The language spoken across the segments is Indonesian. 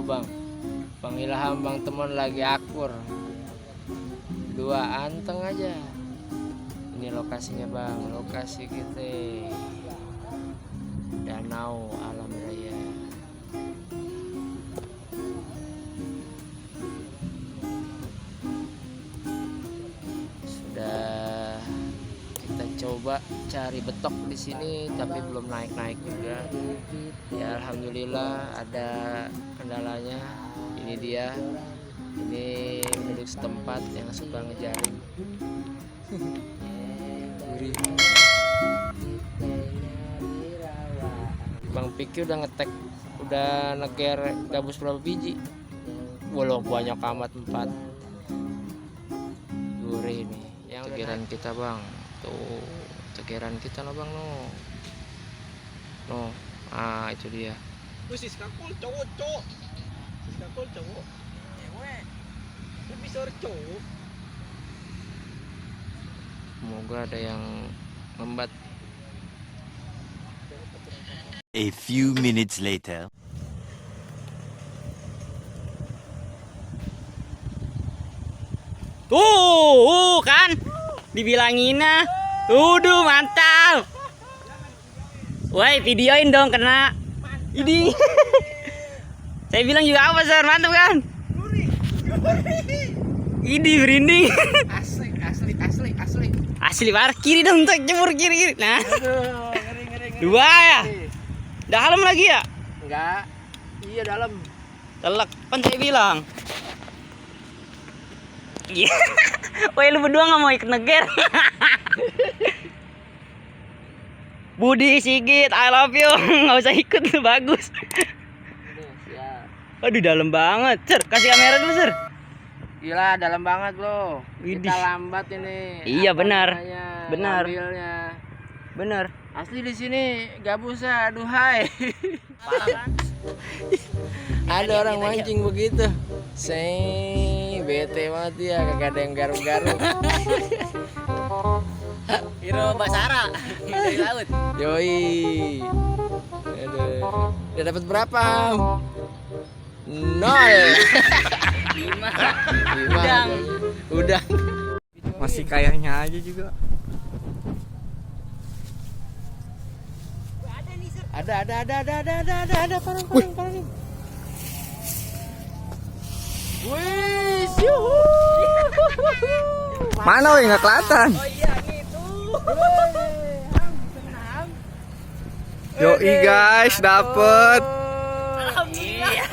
bang, Bang Ilham, Bang Temon lagi akur, dua anteng aja. Ini lokasinya bang, lokasi kita Danau Alam Raya. Sudah kita coba cari betok di sini, tapi belum naik-naik juga. Ya alhamdulillah ada kendalanya. Ini dia, ini penduduk setempat yang suka ngejaring. Bang Piki udah ngetek, udah neker gabus berapa biji? Walau banyak amat, 4. Gurih nih yang tegeran kita bang, tuh tegeran kita no bang, no itu dia. Sis kakul cowok. Sis kakul cowok. Cewek. Lebih sore cowok. Semoga ada yang lembat. A few minutes later. Tuh kan dibilangin nah. Tuduh mantap. Woi, videoin dong kena. Ini. Saya bilang juga apa, Sir? Mantap kan? Ini merinding. Asli. Asli parah, kiri dong, untuk jemur kiri. Nah. Ngeri. Dua ya. Dalam lagi ya? Enggak. Iya dalam. Telak, kan saya bilang. Iya. Woi, lu berdua nggak mau ikut neger? Budi, Sigit, I love you. Nggak usah ikut, bagus. Siap. Aduh, dalam banget. Sir, kasih kamera dulu, Sir. Gila dalam banget bro. Widih. Kita lambat ini. Iya, Apa benar. namanya, Benar. ngambilnya. Bener. Asli di sini gabusnya, aduhai. Ada orang mancing begitu. Bete mati ya, kagak ada yang garuk-garuk. Hiro Basara dari laut. Yoi. Aduh. Udah dapat berapa? Ham? 0. 5. 5. Udang. Masih kayaknya aja juga. Ada parang nih. Wih, yuhu. Mana weh, nggak kelihatan. Oh iya gitu. Yoi guys, dapet. Alhamdulillah.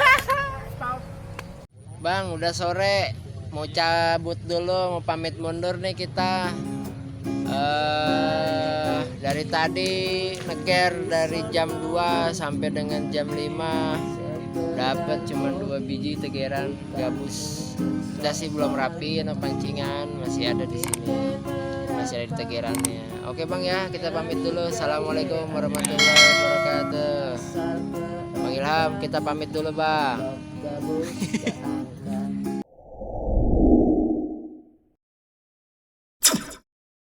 Bang, udah sore. Mau cabut dulu, mau pamit mundur nih kita. Dari tadi neker dari jam 2 sampai dengan jam 5 dapat cuma 2 biji tegeran gabus. Kita sih belum rapi, no pancingan masih ada di sini, masih ada di tegerannya. Oke bang ya, kita pamit dulu. Assalamualaikum warahmatullahi wabarakatuh. Bang Ilham, kita pamit dulu bang.